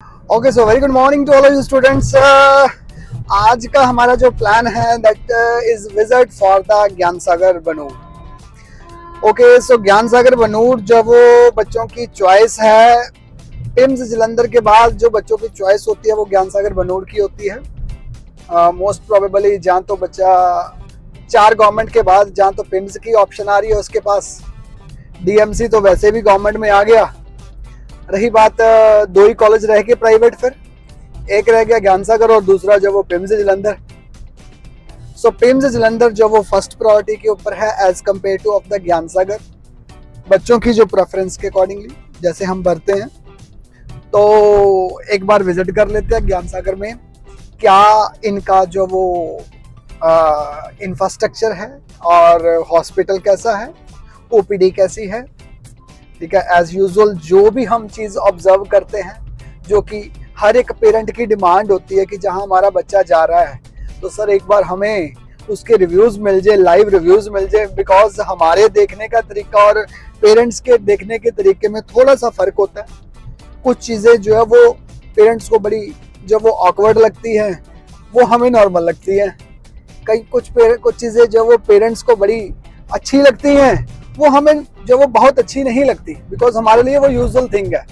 Okay, so very good morning to all of you students. आज का हमारा जो प्लान है that is visit for the Gyan Sagar Banur. Okay, सो ज्ञान सागर बनूर जो वो बच्चों की चॉइस है, पिम्स जलंधर के बाद जो बच्चों की चॉइस होती है वो ज्ञान सागर बनूर की होती है। मोस्ट प्रोबेबली जहाँ तो बच्चा 4 गवर्नमेंट के बाद जहाँ तो पिम्स की ऑप्शन आ रही है उसके पास, डीएमसी तो वैसे भी गवर्नमेंट में आ गया। रही बात 2 ही कॉलेज रह गए प्राइवेट, फिर एक रह गया ज्ञान सागर और दूसरा जो वो PIMS Jalandhar. So PIMS Jalandhar जो वो फर्स्ट प्रायोरिटी के ऊपर है as compare to of the Gyan Sagar, बच्चों की जो प्रेफरेंस के अकॉर्डिंगली जैसे हम भरते हैं। तो एक बार विजिट कर लेते हैं ज्ञान सागर में, क्या इनका जो वो इंफ्रास्ट्रक्चर है और हॉस्पिटल कैसा है, ओपीडी कैसी है। ठीक है, एज यूजुअल जो भी हम चीज़ ऑब्जर्व करते हैं, जो कि हर एक पेरेंट की डिमांड होती है कि जहां हमारा बच्चा जा रहा है तो सर एक बार हमें उसके रिव्यूज़ मिल जाए, लाइव रिव्यूज़ मिल जाए। बिकॉज हमारे देखने का तरीका और पेरेंट्स के देखने के तरीके में थोड़ा सा फ़र्क होता है। कुछ चीज़ें जो है वो पेरेंट्स को बड़ी जब वो ऑकवर्ड लगती हैं वो हमें नॉर्मल लगती हैं। कई कुछ चीज़ें जो वो पेरेंट्स को बड़ी अच्छी लगती हैं वो हमें जो वो बहुत अच्छी नहीं लगती, बिकॉज हमारे लिए वो यूजुअल थिंग है।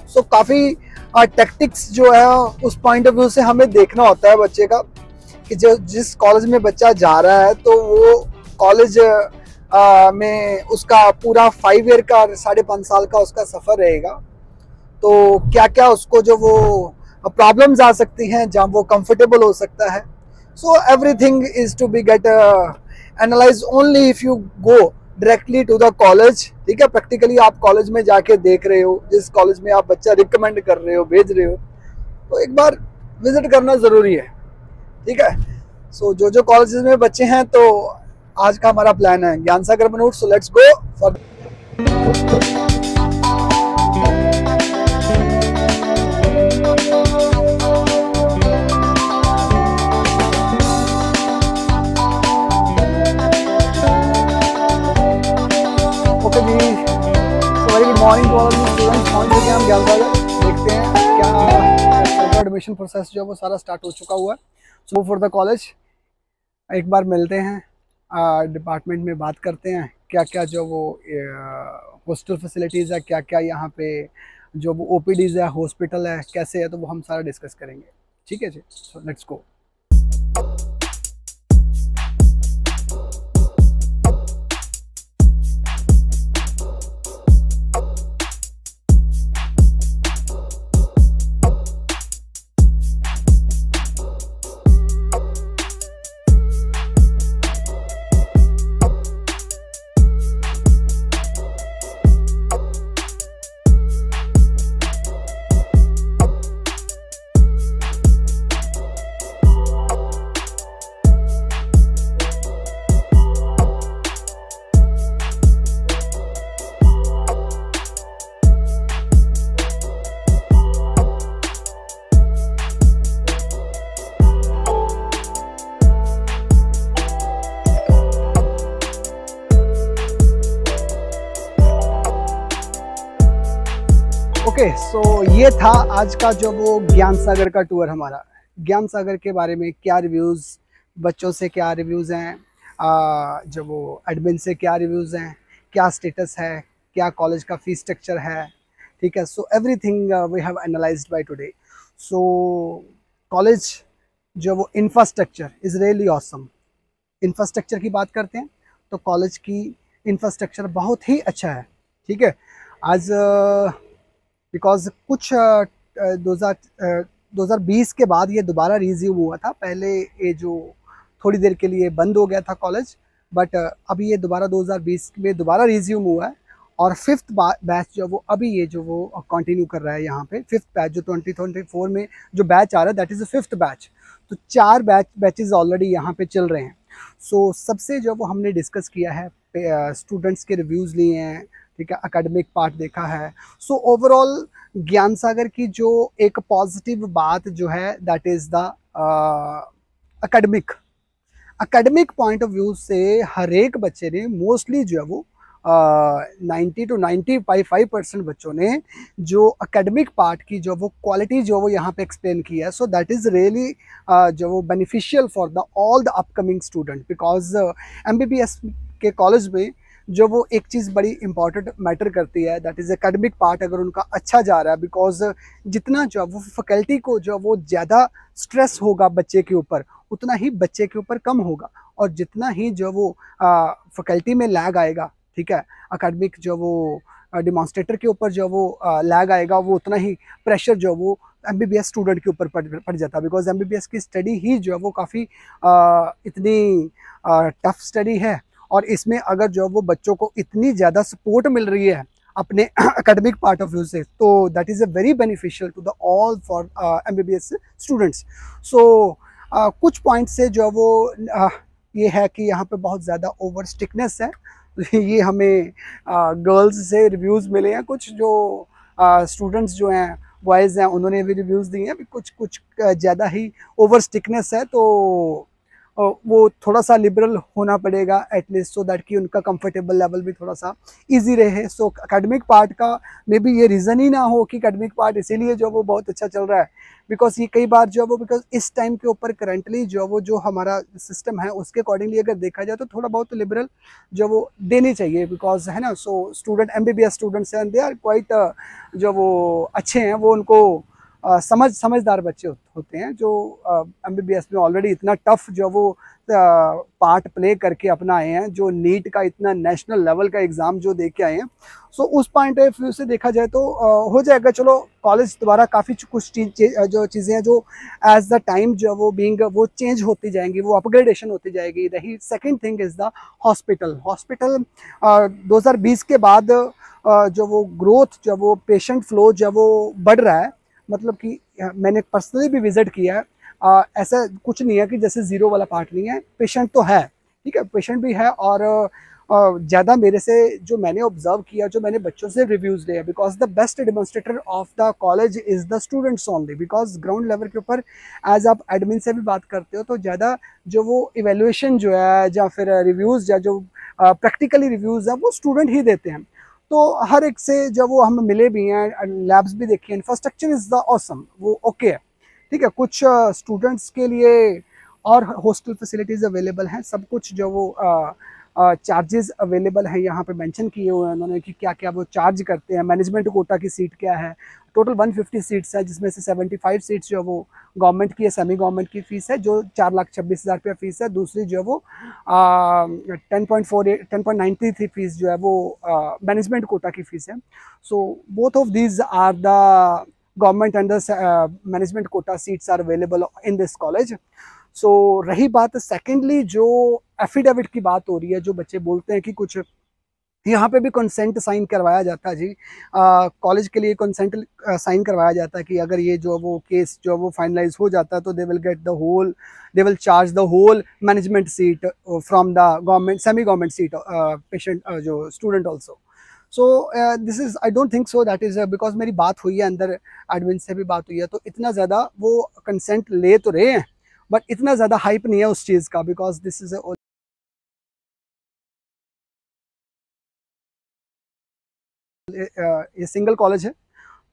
सो काफ़ी टैक्टिक्स जो है उस पॉइंट ऑफ व्यू से हमें देखना होता है बच्चे का, कि जो जिस कॉलेज में बच्चा जा रहा है तो वो कॉलेज में उसका पूरा 5 ईयर का 5.5 साल का उसका सफ़र रहेगा। तो क्या क्या उसको जो वो प्रॉब्लम्स आ सकती हैं, जहाँ वो कंफर्टेबल हो सकता है। So everything is to be get analyse only if you go directly to the college. ठीक है, प्रैक्टिकली आप कॉलेज में जाके देख रहे हो, जिस कॉलेज में आप बच्चा रिकमेंड कर रहे हो, भेज रहे हो, तो एक बार विजिट करना ज़रूरी है। ठीक है, सो जो कॉलेजेस में बच्चे हैं, तो आज का हमारा प्लान है Gyan Sagar Banur. So let's go for morning to all students. पहुंच चुके हैं हम ज्ञान सागर। देखते हैं क्या एडमिशन प्रोसेस जो है वो सारा स्टार्ट हो चुका हुआ है। सो फॉर द कॉलेज एक बार मिलते हैं, डिपार्टमेंट में बात करते हैं क्या क्या जो वो हॉस्टल फैसिलिटीज़ है, क्या क्या यहाँ पे जो वो ओपीडीज़ है, हॉस्पिटल है, कैसे है, तो वो हम सारा डिस्कस करेंगे। ठीक है जी, सो लेट्स गो। ओके, सो ये था आज का जो वो ज्ञान सागर का टूर हमारा। ज्ञान सागर के बारे में क्या रिव्यूज़, बच्चों से क्या रिव्यूज़ हैं, जो वो एडमिन से क्या रिव्यूज़ हैं, क्या स्टेटस है, क्या कॉलेज का फीस स्ट्रक्चर है। ठीक है, so everything we have analysed by today. So college जो वो infrastructure is really awesome. Infrastructure की बात करते हैं तो कॉलेज की इंफ्रास्ट्रक्चर बहुत ही अच्छा है। ठीक है, आज बिकॉज कुछ 2020 के बाद ये दोबारा रिज्यूम हुआ था। पहले ये जो थोड़ी देर के लिए बंद हो गया था कॉलेज, बट अभी ये दोबारा 2020 में दोबारा रिज्यूम हुआ है। और 5th बैच जो वो अभी ये जो वो कंटिन्यू कर रहा है यहाँ पे। 5th बैच जो 2024 में जो बैच आ रहा है that is the 5th batch. तो 4 बैचेस ऑलरेडी यहाँ पे चल रहे हैं। सो सबसे जो वो हमने डिस्कस किया है, स्टूडेंट्स के रिव्यूज़ लिए हैं। ठीक है, एकेडमिक पार्ट देखा है। सो ओवरऑल ज्ञान सागर की जो एक पॉजिटिव बात जो है that is the academic point of view से हर एक बच्चे ने मोस्टली जो है वो 90 to 95% बच्चों ने जो एकेडमिक पार्ट की जो वो क्वालिटी जो वो यहाँ पे एक्सप्लेन की है, सो दैट इज़ रियली जो वो beneficial for the all the upcoming student, because MBBS के कॉलेज में जो वो एक चीज़ बड़ी इंपॉर्टेंट मैटर करती है, दैट इज़ एकेडमिक पार्ट अगर उनका अच्छा जा रहा है, बिकॉज जितना जो वो फैकल्टी को जो वो ज़्यादा स्ट्रेस होगा बच्चे के ऊपर, उतना ही बच्चे के ऊपर कम होगा, और जितना ही जो वो फैकल्टी में लैग आएगा, ठीक है, एकेडमिक जो वो डिमॉन्स्ट्रेटर के ऊपर जो वो लैग आएगा, वो उतना ही प्रेशर जो वो MBBS स्टूडेंट के ऊपर पड़ जाता है, बिकॉज MBBS की स्टडी ही जो है वो काफ़ी इतनी टफ स्टडी है, और इसमें अगर जो वो बच्चों को इतनी ज़्यादा सपोर्ट मिल रही है अपने एकेडमिक पार्ट ऑफ व्यू से, तो that is a very beneficial to the all for MBBS students. So कुछ पॉइंट से जो वो ये है कि यहाँ पे बहुत ज़्यादा ओवर स्ट्रिक्टनेस है। ये हमें गर्ल्स से रिव्यूज़ मिले हैं, कुछ जो स्टूडेंट्स जो हैं बॉयज़ हैं उन्होंने भी रिव्यूज़ दिए हैं, कुछ ज़्यादा ही ओवर स्ट्रिक्टनेस है, तो वो थोड़ा सा लिबरल होना पड़ेगा एटलीस्ट, सो दैट कि उनका कंफर्टेबल लेवल भी थोड़ा सा इजी रहे। सो एकेडमिक पार्ट का मे बी ये रीज़न ही ना हो कि एकेडमिक पार्ट इसीलिए जो वो बहुत अच्छा चल रहा है, बिकॉज ये कई बार जो वो बिकॉज इस टाइम के ऊपर करंटली जो वो जो हमारा सिस्टम है उसके अकॉर्डिंगली अगर देखा जाए तो थोड़ा बहुत लिबरल जो वो देनी चाहिए, बिकॉज है ना। सो स्टूडेंट MBBS स्टूडेंट्स हैं, दे आर क्वाइट जो वो अच्छे हैं, वो उनको समझदार बच्चे होते हैं जो MBBS में ऑलरेडी इतना टफ जो वो पार्ट प्ले करके अपना आए हैं, जो नीट का इतना नेशनल लेवल का एग्ज़ाम जो दे के आए हैं। सो उस पॉइंट ऑफ व्यू से देखा जाए तो हो जाएगा। चलो कॉलेज दोबारा काफ़ी कुछ जो चीज़ें हैं जो एज द टाइम जो वो बीइंग वो चेंज होती जाएंगी, वो अपग्रेडेशन होती जाएगी। रही second thing is the hospital 2020 के बाद जो वो ग्रोथ जो वो पेशेंट फ्लो जब वो बढ़ रहा है, मतलब कि मैंने पर्सनली भी विजिट किया है, ऐसा कुछ नहीं है कि जैसे ज़ीरो वाला पार्ट नहीं है, पेशेंट तो है, ठीक है, पेशेंट भी है, और ज़्यादा मेरे से जो मैंने ऑब्जर्व किया, जो मैंने बच्चों से रिव्यूज़ लिया, because the best demonstrator of the college is the students only, because ground level के ऊपर एज आप एडमिन से भी बात करते हो तो ज़्यादा जो वो इवेल्युएशन जो है या फिर रिव्यूज़ या जो प्रैक्टिकली रिव्यूज़ है वो स्टूडेंट ही देते हैं। तो हर एक से जब वो हम मिले भी हैं, लैब्स भी देखी हैं, इंफ्रास्ट्रक्चर इज़ द ऑसम, वो ओके है, ठीक है। कुछ स्टूडेंट्स के लिए और हॉस्टल फैसिलिटीज़ अवेलेबल हैं, सब कुछ जो वो चार्जेस अवेलेबल हैं यहाँ पे मेंशन किए हुए हैं उन्होंने कि क्या क्या वो चार्ज करते हैं। मैनेजमेंट कोटा की सीट क्या है, टोटल 150 सीट्स है, जिसमें से 75 सीट्स जो वो गवर्नमेंट की है, सेमी गवर्नमेंट की फ़ीस है जो 4,26,000 रुपया फ़ीस है। दूसरी जो वो 10.93 फीस जो है वो मैनेजमेंट कोटा की फ़ीस है। So both of these are the government and the management quota seats are available in this college. So रही बात सेकेंडली जो एफिडेविट की बात हो रही है, जो बच्चे बोलते हैं कि कुछ यहाँ पे भी कंसेंट साइन करवाया जाता है जी, कॉलेज के लिए कंसेंट साइन करवाया जाता है कि अगर ये जो वो केस जो वो फाइनलाइज हो जाता है तो they will charge the whole management seat from the government semi government seat patient जो student also. So this is I don't think so that is because मेरी बात हुई है अंदर एडमिन से भी बात हुई है, तो इतना ज़्यादा वो कंसेंट ले तो रहे हैं बट इतना ज़्यादा हाइप नहीं है उस चीज़ का, बिकॉज दिस इज़ ये सिंगल कॉलेज है,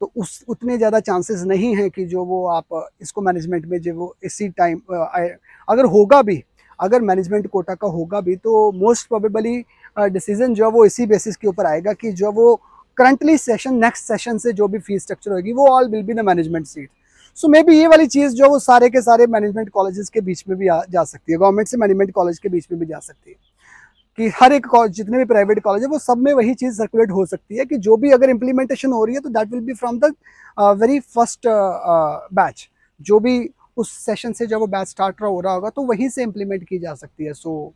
तो उस उतने ज़्यादा चांसेस नहीं हैं कि जो वो आप इसको मैनेजमेंट में जो वो इसी टाइम अगर होगा भी, अगर मैनेजमेंट कोटा का होगा भी तो मोस्ट प्रोबेबली डिसीजन जो वो इसी बेसिस के ऊपर आएगा कि जो वो करंटली नेक्स्ट सेशन से जो भी फीस स्ट्रक्चर होगी वो all will be the management seat. So may be ये वाली चीज़ जो वो सारे के सारे मैनेजमेंट कॉलेजेस के बीच में भी जा सकती है, गवर्नमेंट से मैनेजमेंट कॉलेज के बीच में भी जा सकती है, कि हर एक जितने भी प्राइवेट कॉलेज है वो सब में वही चीज़ सर्कुलेट हो सकती है कि जो भी अगर इम्प्लीमेंटेशन हो रही है तो that will be from the very first batch, जो भी उस सेशन से जब वो बैच स्टार्ट हो रहा होगा तो वहीं से इम्प्लीमेंट की जा सकती है। सो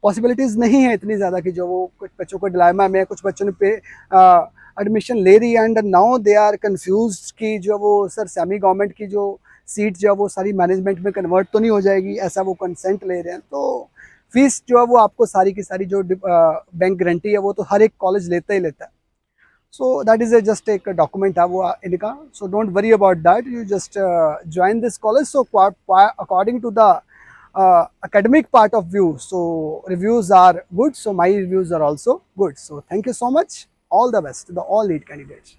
पॉसिबिलिटीज़ नहीं है इतनी ज़्यादा कि जो वो कुछ बच्चों को डिलेमा में, कुछ बच्चों ने पे एडमिशन ले रही है and now they are confuse कि जो वो सर सेमी गवर्नमेंट की जो सीट जो वो सारी मैनेजमेंट में कन्वर्ट तो नहीं हो जाएगी, ऐसा वो कंसेंट ले रहे हैं। तो फीस जो है वो आपको सारी की सारी जो बैंक गारंटी है वो तो हर एक कॉलेज लेता ही लेता है। सो दैट इज़ जस्ट एक डॉक्यूमेंट है वो इनका, so don't worry about that, you just join this college. So according to the academic part of view. So reviews are good. So my reviews are also good. So thank you so much. All the best to the all lead candidates.